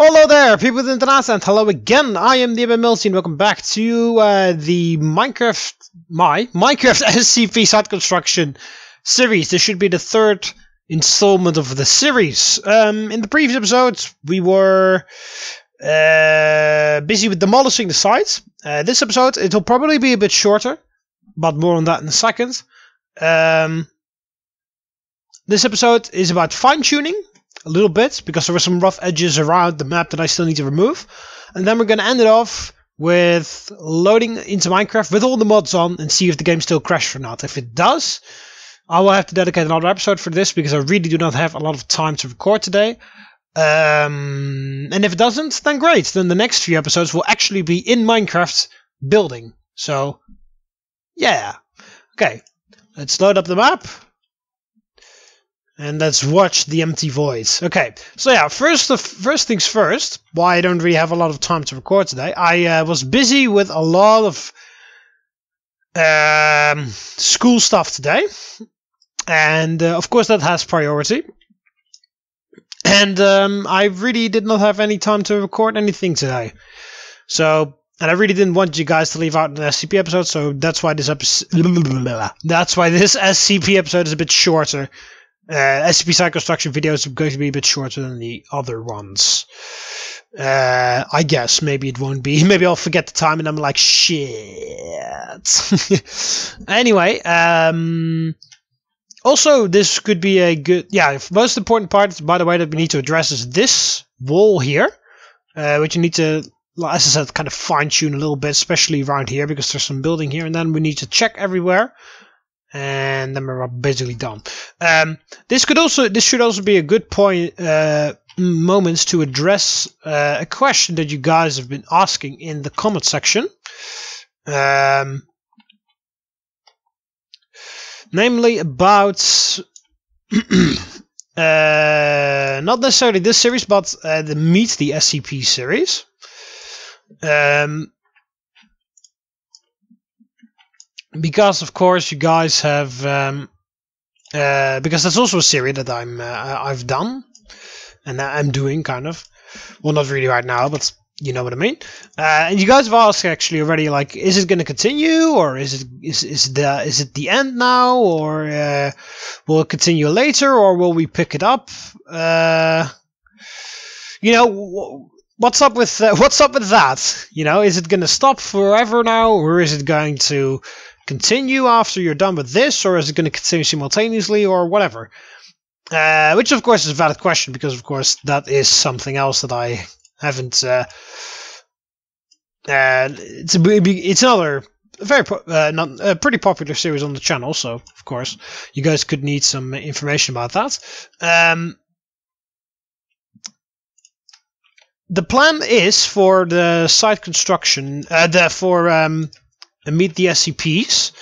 Hello there, people of the internet, and hello again. I am TheMBmulti, and welcome back to the Minecraft SCP site construction series. This should be the third installment of the series. In the previous episodes, we were busy with demolishing the site. This episode, it will probably be a bit shorter, but more on that in a second. This episode is about fine-tuning a little bit, because there were some rough edges around the map that I still need to remove. And then we're going to end it off with loading into Minecraft with all the mods on and see if the game still crashes or not. If it does, I will have to dedicate another episode for this, because I really do not have a lot of time to record today. And if it doesn't, then great. Then the next few episodes will actually be in Minecraft building. So, yeah. Okay, let's load up the map. And let's watch the empty voids. Okay, so yeah, first things first, why I don't really have a lot of time to record today. I was busy with a lot of school stuff today. And of course that has priority. And I really did not have any time to record anything today. So, and I really didn't want you guys to leave out an SCP episode, so that's why this SCP episode is a bit shorter. SCP site construction videos are going to be a bit shorter than the other ones. I guess. Maybe it won't be. Maybe I'll forget the time and I'm like, shit. Anyway, also this could be a good... Yeah, most important part, by the way, that we need to address is this wall here. Which you need to, as I said, kind of fine-tune a little bit, especially around here, because there's some building here. And then we need to check everywhere. And then we're basically done. This should also be a good point, moments to address a question that you guys have been asking in the comment section. Namely about not necessarily this series, but the TheMBmulti SCP series. Because of course you guys have, because that's also a series that I've done, and I'm doing kind of, well, not really right now, but you know what I mean. And you guys have asked actually already, like, is it going to continue, or is it the end now, or will it continue later, or will we pick it up? You know, what's up with that? You know, is it going to stop forever now, or is it going to continue after you're done with this, or is it going to continue simultaneously, or whatever? Which of course is a valid question, because of course that is something else that I haven't. It's another pretty popular series on the channel, so of course you guys could need some information about that. The plan is for the site construction, meet the SCPs.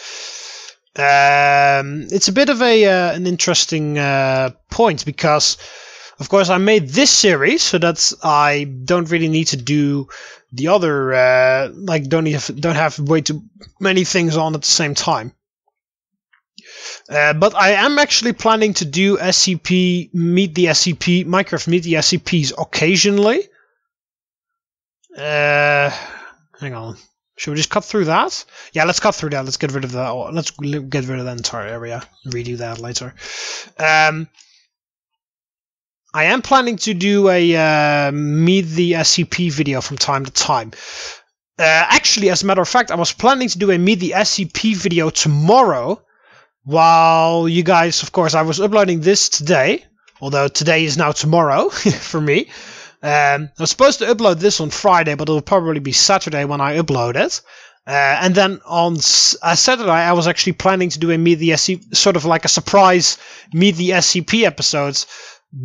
It's a bit of an interesting point, because of course I made this series so that I don't really need to do the other, like don't have way too many things on at the same time. But I am actually planning to do SCP Meet the SCP, Minecraft Meet the SCPs occasionally. Hang on. Should we just cut through that? Yeah, let's cut through that. Let's get rid of that. Let's get rid of that entire area. Redo that later. I am planning to do a Meet the SCP video from time to time. Actually, as a matter of fact, I was planning to do a Meet the SCP video tomorrow. While you guys, of course, I was uploading this today. Although today is now tomorrow for me. I was supposed to upload this on Friday, but it'll probably be Saturday when I upload it. And then on Saturday, I was actually planning to do a Meet the SCP, sort of like a surprise Meet the SCP episodes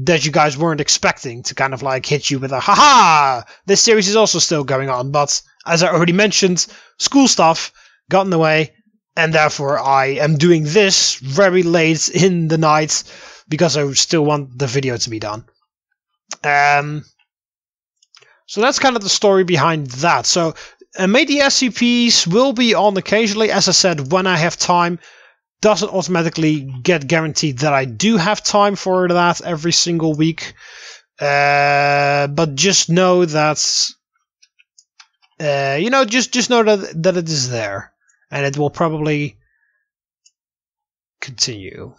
that you guys weren't expecting, to kind of like hit you with a haha! This series is also still going on, but as I already mentioned, school stuff got in the way, and therefore I am doing this very late in the night because I still want the video to be done. So that's kind of the story behind that. So, Meet the SCPs will be on occasionally, as I said, when I have time. Doesn't automatically get guaranteed that I do have time for that every single week. But just know that just know that it is there, and it will probably continue.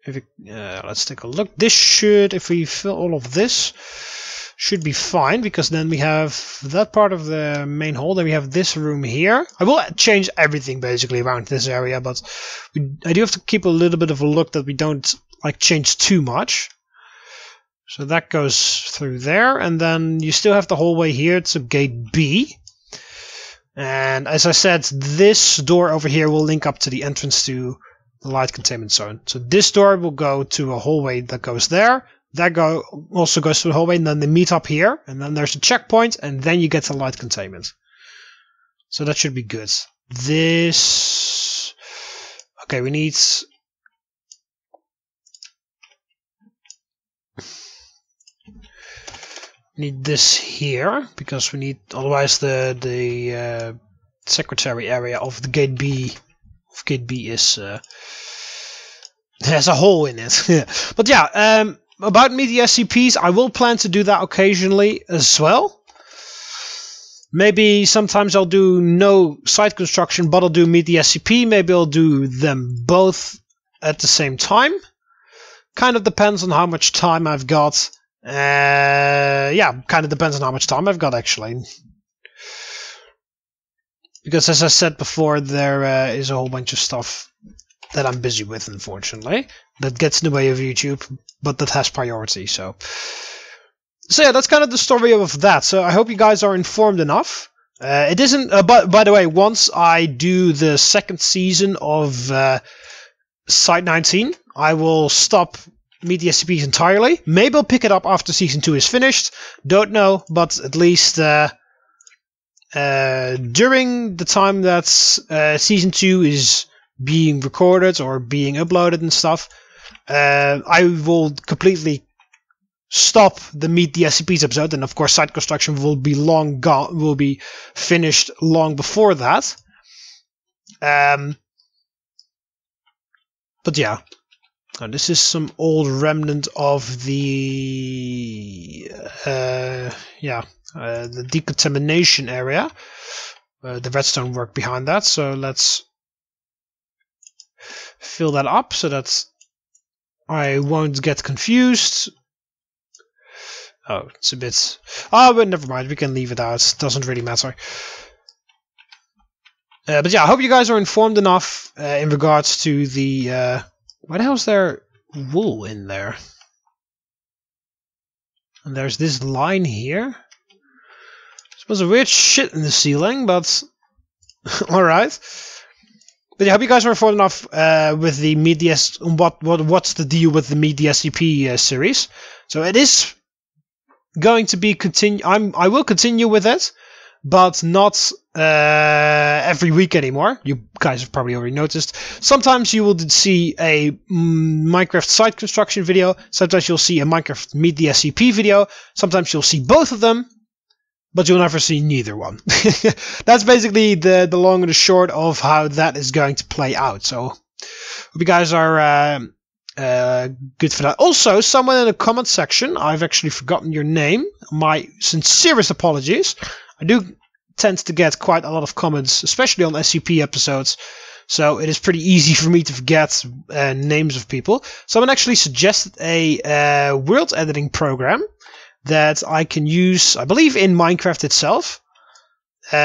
If let's take a look. This should, if we fill all of this, should be fine, because then we have that part of the main hall. Then we have this room here. I will change everything basically around this area, but I do have to keep a little bit of a look that we don't like change too much. So that goes through there, and then you still have the hallway here. It's a gate B. And as I said, this door over here will link up to the entrance to the light containment zone. So this door will go to a hallway that goes there. That also goes to the hallway, and then they meet up here, and then there's a checkpoint, and then you get to light containment. So that should be good. This... Okay, we need... this here, because we need... Otherwise the secretary area of the gate B... is... has a hole in it. But yeah, about media SCPs, I will plan to do that occasionally as well. Maybe sometimes I'll do no site construction, but I'll do media SCP. Maybe I'll do them both at the same time. Kind of depends on how much time I've got. Yeah, kind of depends on how much time I've got, actually. Because as I said before, there is a whole bunch of stuff that I'm busy with, unfortunately, that gets in the way of YouTube, but that has priority. So yeah, that's kind of the story of that. So I hope you guys are informed enough. It isn't. By the way, once I do the second season of Site 19, I will stop media SCPs entirely. Maybe I'll pick it up after season 2 is finished. Don't know, but at least during the time that season 2 is being recorded or being uploaded and stuff, I will completely stop the Meet the SCPs episode, and of course site construction will be long gone, will be finished long before that. But yeah, this is some old remnant of the the decontamination area, the redstone work behind that. So let's fill that up so that I won't get confused. Oh, it's a bit... Oh, but never mind, we can leave it out. Doesn't really matter. But yeah, I hope you guys are informed enough in regards to the... Why the hell is there wool in there? And there's this line here. There's a weird shit in the ceiling, but... Alright. But yeah, I hope you guys are informed enough with the media... What's the deal with the media SCP series. So it is going to be I will continue with it, but not every week anymore. You guys have probably already noticed. Sometimes you will see a Minecraft site construction video. Sometimes you'll see a Minecraft media SCP video. Sometimes you'll see both of them, but you'll never see neither one. That's basically the long and the short of how that is going to play out. So hope you guys are good for that. Also, someone in the comment section, I've actually forgotten your name. My sincerest apologies. I do tend to get quite a lot of comments, especially on SCP episodes, so it is pretty easy for me to forget names of people. Someone actually suggested a world editing program that I can use, I believe, in Minecraft itself. So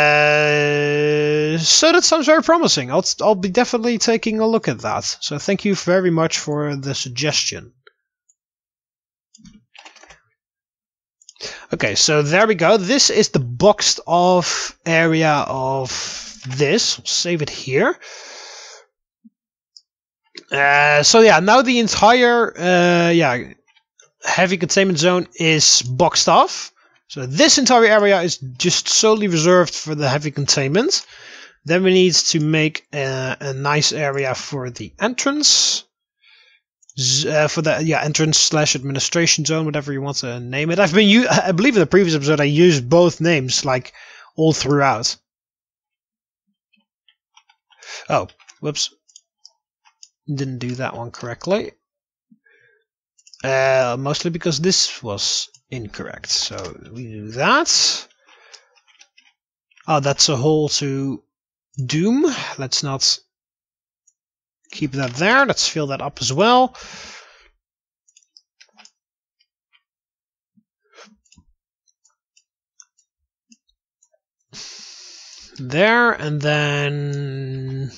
that sounds very promising. I'll be definitely taking a look at that. So thank you very much for the suggestion. Okay, so there we go. This is the boxed off area of this. I'll save it here. So yeah, now the entire heavy containment zone is boxed off. So this entire area is just solely reserved for the heavy containment. Then we need to make a nice area for the entrance. For the entrance / administration zone, whatever you want to name it. I believe in the previous episode I used both names like all throughout. Oh, whoops. Didn't do that one correctly. Mostly because this was incorrect. So we do that. Oh, that's a hole to Doom. Let's not keep that there. Let's fill that up as well. There, and then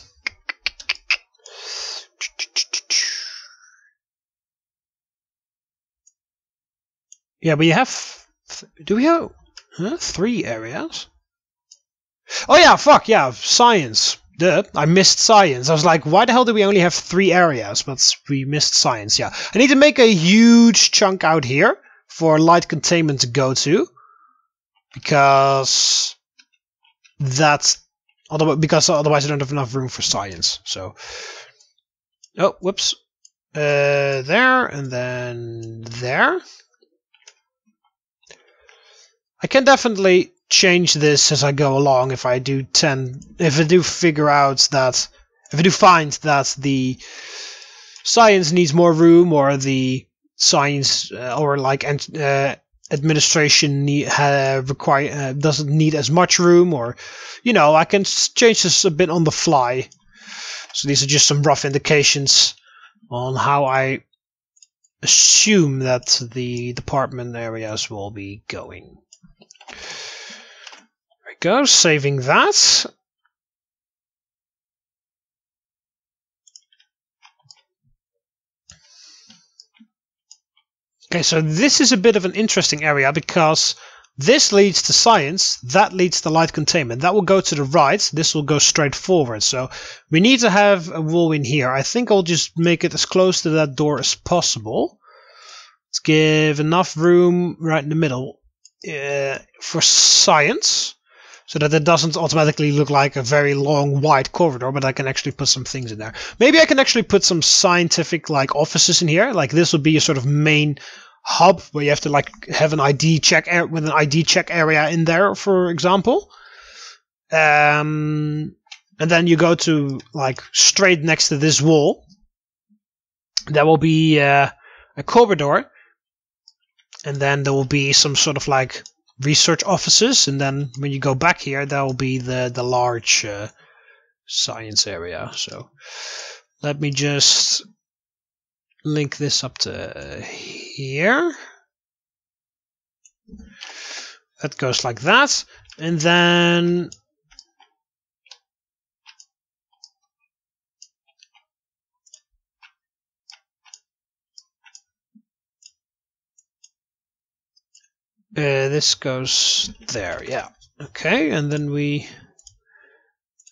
yeah, we have. Do we have 3 areas? Oh yeah, fuck yeah, science. Duh, I missed science. I was like, why the hell do we only have 3 areas? But we missed science. Yeah, I need to make a huge chunk out here for light containment to go to, because otherwise I don't have enough room for science. So, oh, whoops, there and then there. I can definitely change this as I go along if I do find that the science needs more room, or the science or like administration doesn't need as much room, or I can change this a bit on the fly. So these are just some rough indications on how I assume that the department areas will be going. There we go, saving that. Okay, so this is a bit of an interesting area, because this leads to science, that leads to light containment. That will go to the right, this will go straight forward. So we need to have a wall in here. I think I'll just make it as close to that door as possible. Let's give enough room right in the middle for science, so that it doesn't automatically look like a very long wide corridor, but I can actually put some things in there. Maybe I can actually put some scientific like offices in here. Like this will be a sort of main hub where you have to like have an ID check with an ID check area in there, for example. And then you go to like straight next to this wall. There will be a corridor, and then there will be some sort of like research offices, and then when you go back here, there will be the large science area. So let me just link this up to here. That goes like that, and then this goes there. Yeah, okay, and then we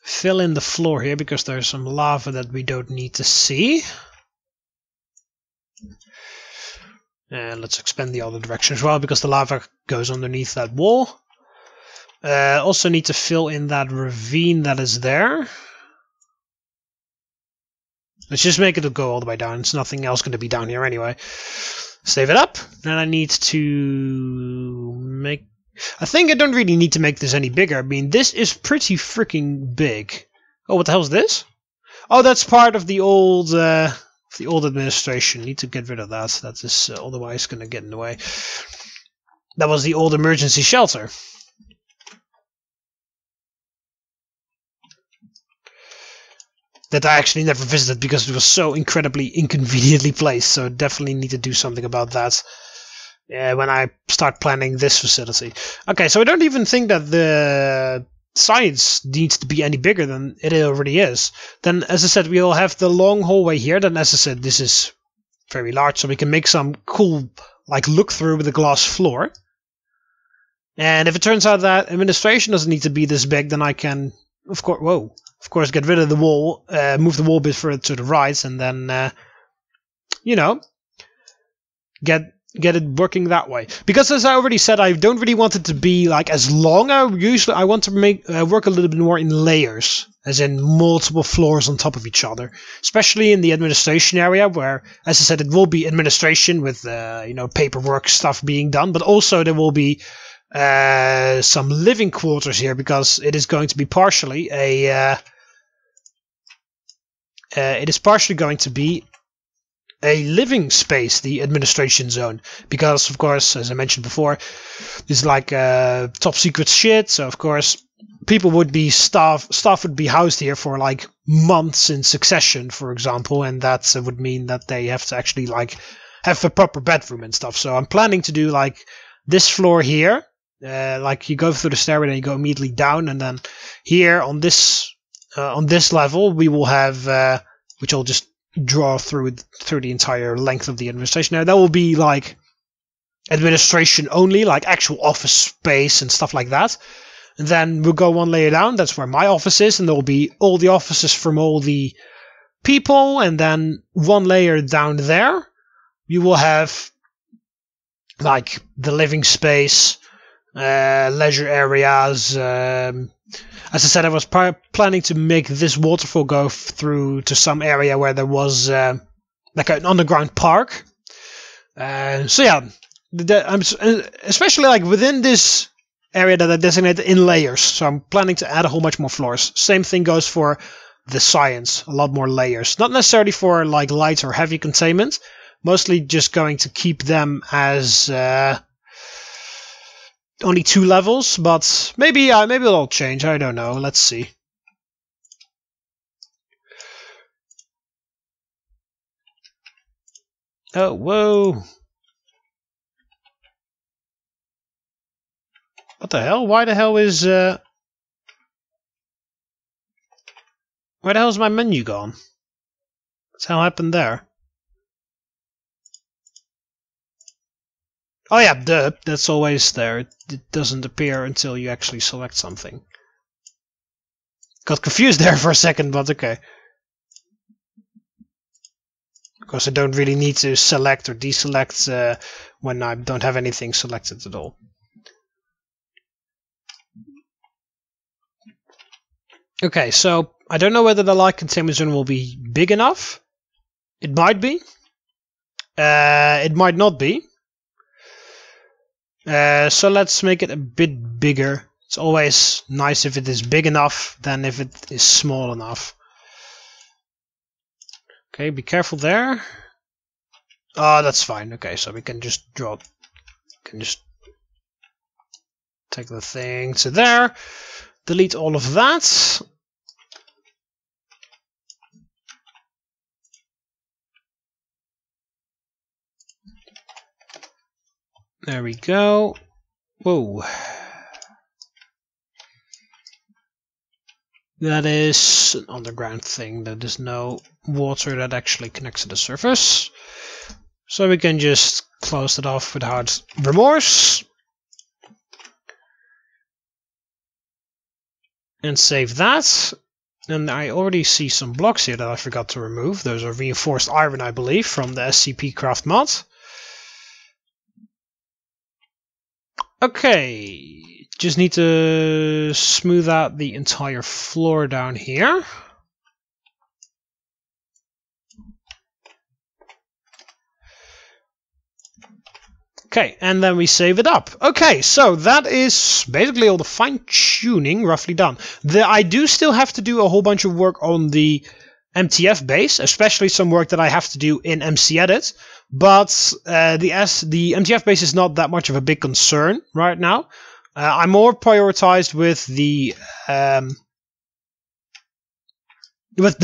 fill in the floor here because there's some lava that we don't need to see. And let's expand the other direction as well, because the lava goes underneath that wall. Also need to fill in that ravine that is there. Let's just make it go all the way down. It's nothing else going to be down here anyway. Save it up. Then I need to make... I think I don't really need to make this any bigger. I mean, this is pretty freaking big. Oh, what the hell is this? Oh, that's part of the old administration. Need to get rid of that. That is otherwise going to get in the way. That was the old emergency shelter. That I actually never visited because it was so incredibly inconveniently placed. So definitely need to do something about that when I start planning this facility. Okay, so I don't even think that the science needs to be any bigger than it already is. Then, as I said, we'll have the long hallway here. Then, as I said, this is very large, so we can make some cool like look through with a glass floor. And if it turns out that administration doesn't need to be this big, then I can, of course, get rid of the wall, move the wall a bit further to the right, and then, get it working that way. Because as I already said, I don't really want it to be like as long. I want to make work a little bit more in layers, as in multiple floors on top of each other. Especially in the administration area, where, as I said, it will be administration with paperwork stuff being done, but also there will be some living quarters here, because it is going to be partially a a living space, the administration zone, because of course, as I mentioned before, it's like top secret shit. So of course, people would be staff would be housed here for like months in succession, for example, and that would mean that they have to actually like have a proper bedroom and stuff. So I'm planning to do like this floor here, like you go through the stairway and you go immediately down, and then here on this level we will have, which I'll just draw through the entire length of the administration. Now that will be like administration only, like actual office space and stuff like that. And then we'll go one layer down. That's where my office is, and there will be all the offices from all the people. And then one layer down there, you will have like the living space, leisure areas. As I said, I was planning to make this waterfall go through to some area where there was like an underground park. So yeah, I'm especially like within this area that I designated in layers. So I'm planning to add a whole bunch more floors. Same thing goes for the science, a lot more layers. Not necessarily for like light or heavy containment, mostly just going to keep them as only 2 levels, but maybe it'll change. I don't know. Let's see. Oh, whoa. What the hell? Why the hell is my menu gone? What's the hell happened there? Oh yeah, that's always there. It doesn't appear until you actually select something. Got confused there for a second, but okay. Of course, I don't really need to select or deselect when I don't have anything selected at all. Okay, so I don't know whether the light containment zone will be big enough. It might be. It might not be. So let's make it a bit bigger. It's always nice if it is big enough than if it is small enough. Okay, be careful there. Oh, that's fine. Okay, so we can just draw. Can just take the thing to there. Delete all of that. There we go. Whoa. That is an underground thing. There is no water that actually connects to the surface. So we can just close it off without remorse. And save that. And I already see some blocks here that I forgot to remove. Those are reinforced iron, I believe, from the SCP craft mod. Okay, just need to smooth out the entire floor down here. Okay, and then we save it up. Okay, so that is basically all the fine-tuning roughly done. I do still have to do a whole bunch of work on the MTF base, especially some work that I have to do in MCEdit. But the MTF base is not that much of a big concern right now. I'm more prioritized with the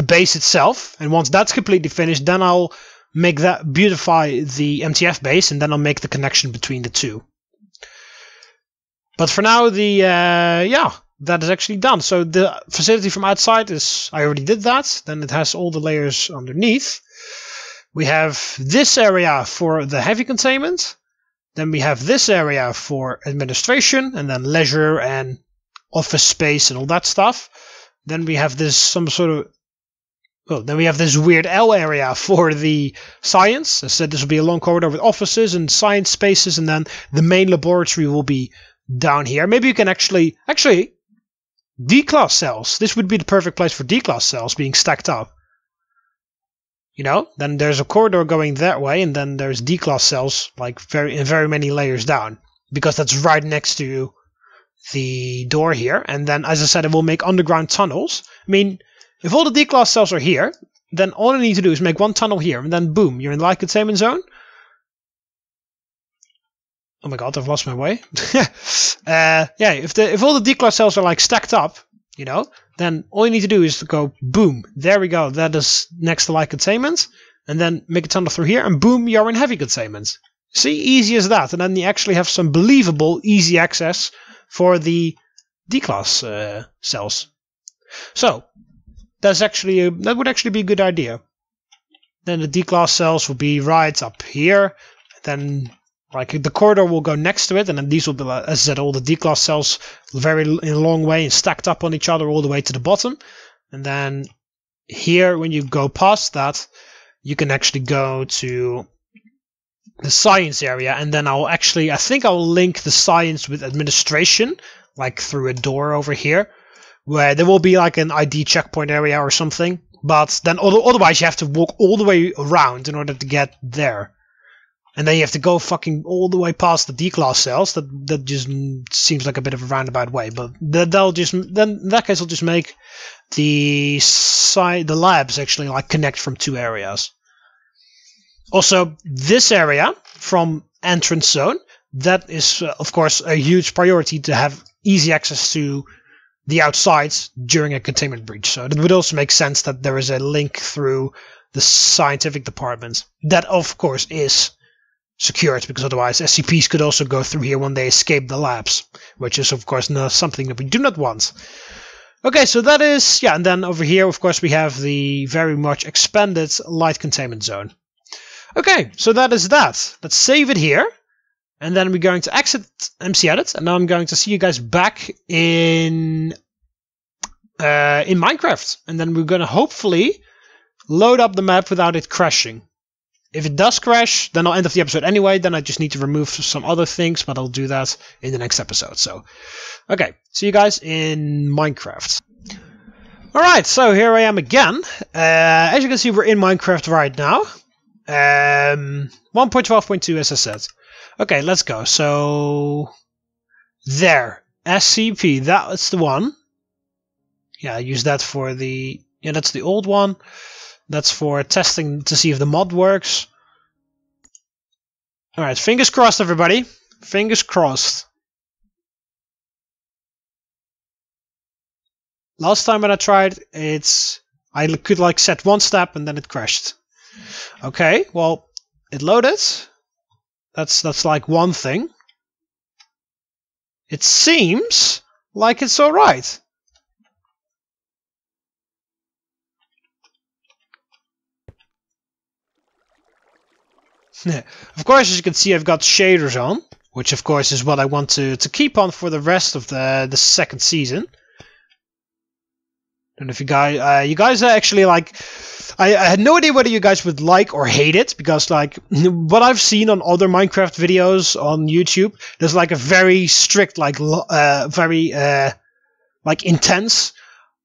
base itself, and once that's completely finished, then I'll make that beautify the MTF base, and then I'll make the connection between the two. But for now, that is actually done. So the facility from outside is, I already did that. Then it has all the layers underneath. We have this area for the heavy containment. Then we have this area for administration, and then leisure and office space and all that stuff. Then we have this then we have this weird L area for the science. I said this will be a long corridor with offices and science spaces, and then the main laboratory will be down here. Maybe you can actually D-class cells. This would be the perfect place for D-class cells being stacked up. You know, then there's a corridor going that way, and then there's D-class cells like very many layers down, because that's right next to the door here. And then, as I said, it will make underground tunnels. I mean, if all the D-class cells are here, then all you need to do is make one tunnel here, and then boom, you're in the light containment zone. Oh my god, I've lost my way. Yeah, if all the declaw cells are like stacked up, you know, then all you need to do is to go boom. There we go. That is next to light containment, and then make a tunnel through here, and boom, you're in heavy containment. See, easy as that, and then you actually have some believable easy access for the D-class cells. So that's actually that would actually be a good idea. Then the D-class cells will be right up here. Then like the corridor will go next to it, and then these will be, as I said, all the D-class cells in a long way and stacked up on each other all the way to the bottom. And then here, when you go past that, you can actually go to the science area, and then I think I'll link the science with administration, like through a door over here, where there will be like an ID checkpoint area or something. But then otherwise you have to walk all the way around in order to get there. And then you have to go fucking all the way past the D-class cells. That just seems like a bit of a roundabout way. But then in that case, I'll just make the labs actually like connect from two areas. Also, this area from entrance zone, that is of course a huge priority to have easy access to the outsides during a containment breach. So it would also make sense that there is a link through the scientific department. That of course is secured, because otherwise SCPs could also go through here when they escape the labs, which is of course not something that we do not want. Okay, so that is, yeah, and then over here of course we have the very much expanded light containment zone. Okay, so that is that. Let's save it here, and then we're going to exit MCEdit, and now I'm going to see you guys back in Minecraft, and then we're going to hopefully load up the map without it crashing. If it does crash, then I'll end off the episode anyway. Then I just need to remove some other things, but I'll do that in the next episode. So, okay, see you guys in Minecraft. Alright, so here I am again. As you can see, we're in Minecraft right now. 1.12.2 as I said. Okay, let's go. So, there. SCP, that's the one. Yeah, I use that for the... Yeah, that's the old one. That's for testing to see if the mod works. Alright, fingers crossed, everybody. Fingers crossed. Last time when I tried, I could like set one step and then it crashed. Okay, well, it loaded. That's like one thing. It seems like it's alright. Of course, as you can see, I've got shaders on, which of course is what I want to keep on for the rest of the second season. And if you guys are actually like, I had no idea whether you guys would like or hate it, because like what I've seen on other Minecraft videos on YouTube, there's like a very strict, like very like intense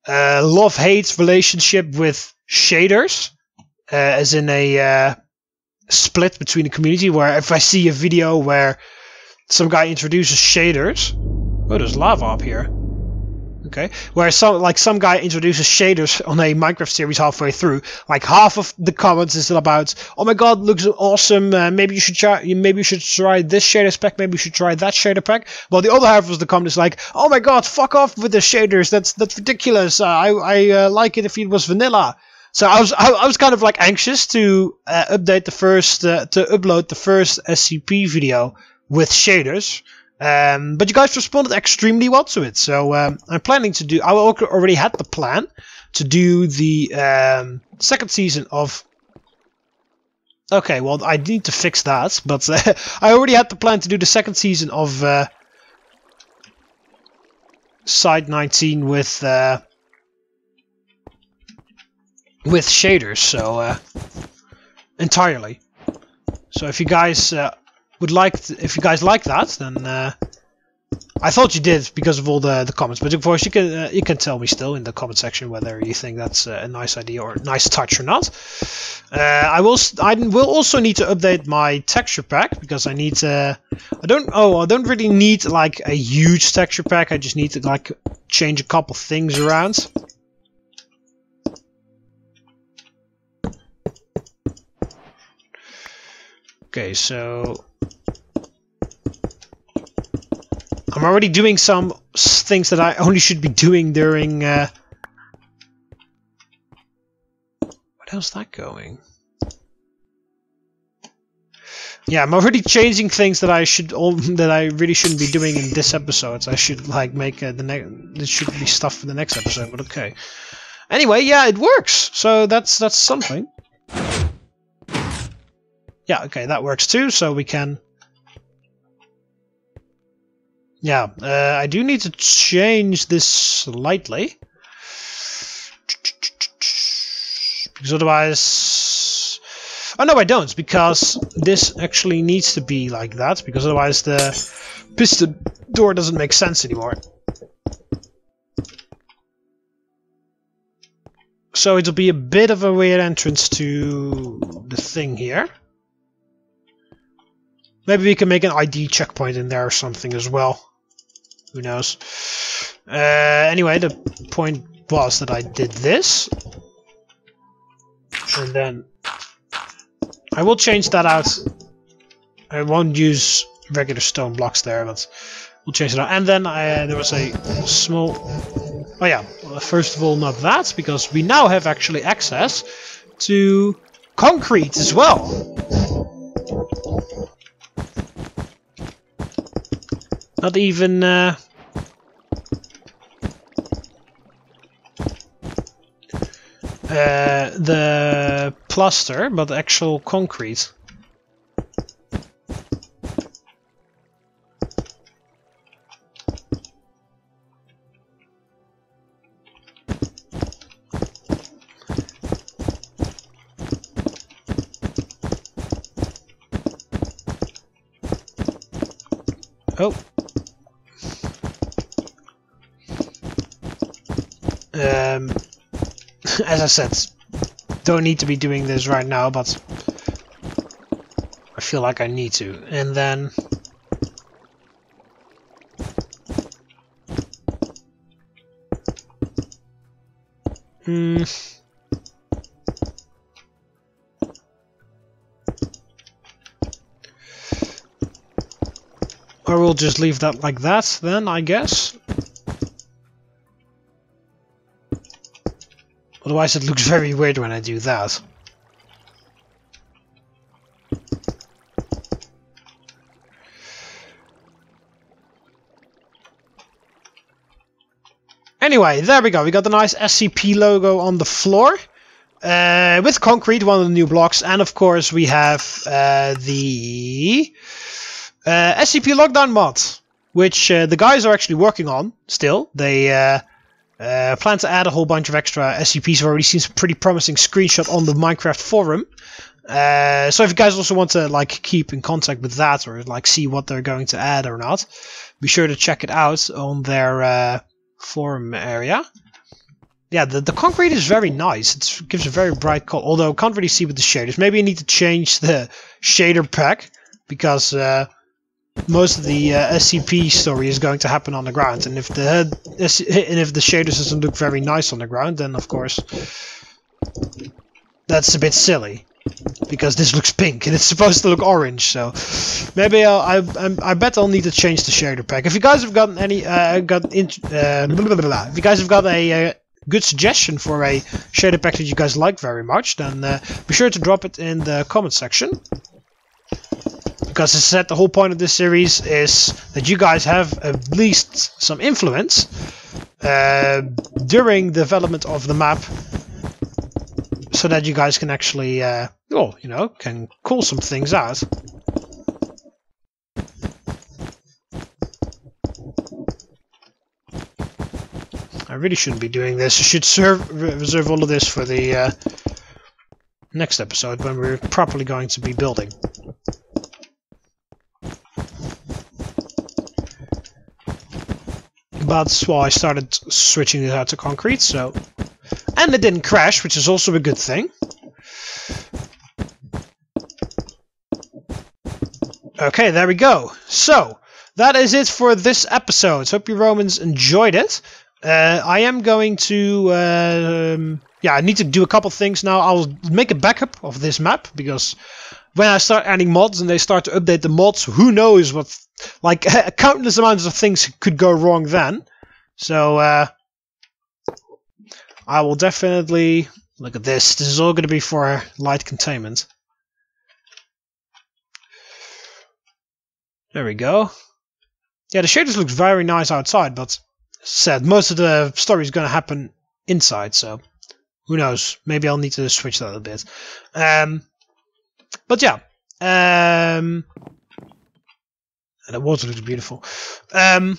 love-hate relationship with shaders, as in a split between the community, where if I see a video where some guy introduces shaders, oh, there's lava up here. Okay, where some guy introduces shaders on a Minecraft series halfway through, like half of the comments is about, oh my god, looks awesome, maybe you should try this shader pack, maybe you should try that shader pack. Well, the other half of the comment is like, oh my god, fuck off with the shaders, that's ridiculous, I like it if it was vanilla. So I was kind of like anxious to upload the first SCP video with shaders, but you guys responded extremely well to it. So I'm planning to do. I already had the plan to do the second season of. Okay, well I need to fix that, but I already had the plan to do the second season of Site 19 with shaders, so entirely. So if you guys if you guys like that, then I thought you did because of all the comments. But of course, you can tell me still in the comment section whether you think that's a nice idea or a nice touch or not. I will also need to update my texture pack, because I need to. I don't really need like a huge texture pack. I just need to like change a couple things around. Okay, so I'm already doing some things that I only should be doing during... How's that going? Yeah, I'm already changing things that I really shouldn't be doing in this episode. I should like make this should be stuff for the next episode, but okay. Anyway, yeah, it works. So that's something. Yeah, okay, that works too. So we can. Yeah, I do need to change this slightly. Because otherwise... Oh no, I don't, because this actually needs to be like that, because otherwise the piston door doesn't make sense anymore. So it'll be a bit of a weird entrance to the thing here. Maybe we can make an ID checkpoint in there or something as well. Who knows? Anyway, the point was that I did this. And then I will change that out. I won't use regular stone blocks there, but we'll change it out. And then there was a small... Oh yeah, well, first of all not that, because we now have actually access to concrete as well. Not even... the plaster, but the actual concrete. Oh. As I said, don't need to be doing this right now, but I feel like I need to. And then or we'll just leave that like that then, I guess. Otherwise it looks very weird when I do that. Anyway, there we go. We got the nice SCP logo on the floor. With concrete, one of the new blocks. And of course we have the SCP lockdown mod. Which the guys are actually working on still. They... plan to add a whole bunch of extra SCPs. I've already seen some pretty promising screenshot on the Minecraft forum. So if you guys also want to like keep in contact with that or like see what they're going to add or not, be sure to check it out on their forum area. Yeah, the concrete is very nice. It gives a very bright color, although I can't really see with the shaders. Maybe I need to change the shader pack because most of the SCP story is going to happen on the ground, and if the shaders doesn't look very nice on the ground, then of course that's a bit silly, because this looks pink and it's supposed to look orange. So maybe I bet I'll need to change the shader pack. If you guys have gotten any if you guys have got a good suggestion for a shader pack that you guys like very much, then be sure to drop it in the comment section. Because as I said, the whole point of this series is that you guys have at least some influence during the development of the map, so that you guys can actually, well, you know, can call some things out. I really shouldn't be doing this. I should reserve all of this for the next episode when we're properly going to be building. But, well, I started switching it out to concrete, so... And it didn't crash, which is also a good thing. Okay, there we go. So, that is it for this episode. Hope you Romans enjoyed it. I am going to... yeah, I need to do a couple things now. I'll make a backup of this map, because when I start adding mods and they start to update the mods, who knows what, like, countless amounts of things could go wrong then. So, I will definitely, look at this. This is all going to be for light containment. There we go. Yeah, the shaders looks very nice outside, but as said, most of the story is going to happen inside, so who knows? Maybe I'll need to switch that a bit. But yeah, and the water looks beautiful. So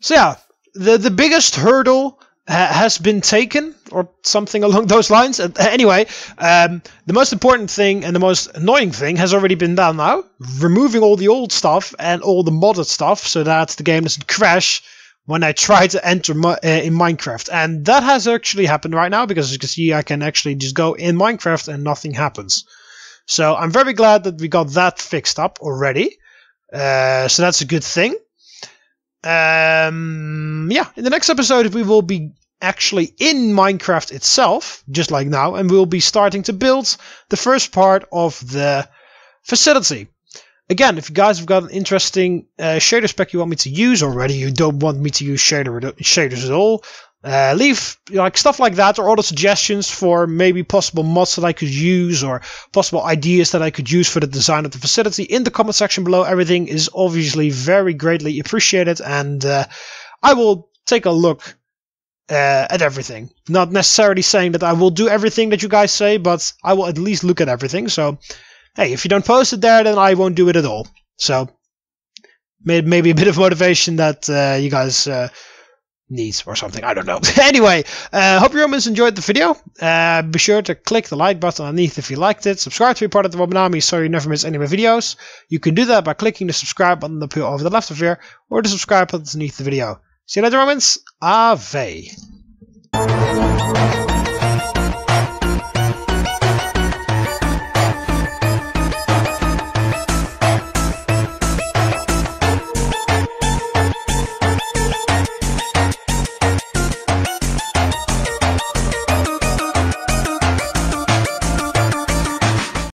yeah, the biggest hurdle has been taken, or something along those lines. Anyway, the most important thing and the most annoying thing has already been done now. Removing all the old stuff and all the modded stuff so that the game doesn't crash when I try to enter in Minecraft. And that has actually happened right now, because as you can see, I can actually just go in Minecraft and nothing happens. So I'm very glad that we got that fixed up already. So that's a good thing. Yeah, in the next episode we will be actually in Minecraft itself, just like now, and we'll be starting to build the first part of the facility. Again, if you guys have got an interesting shader spec you want me to use, or whether you don't want me to use shaders at all, leave like stuff like that, or other suggestions for maybe possible mods that I could use, or possible ideas that I could use for the design of the facility in the comment section below. Everything is obviously very greatly appreciated, and I will take a look at everything. Not necessarily saying that I will do everything that you guys say, but I will at least look at everything. So hey, if you don't post it there, then I won't do it at all. So maybe a bit of motivation that you guys needs or something. I don't know. Anyway, hope you guys enjoyed the video. Be sure to click the like button underneath if you liked it. Subscribe to be part of the TheMBmulti so you never miss any of my videos. You can do that by clicking the subscribe button up here over the left of here, or the subscribe button underneath the video. See you later, Romans. Ave.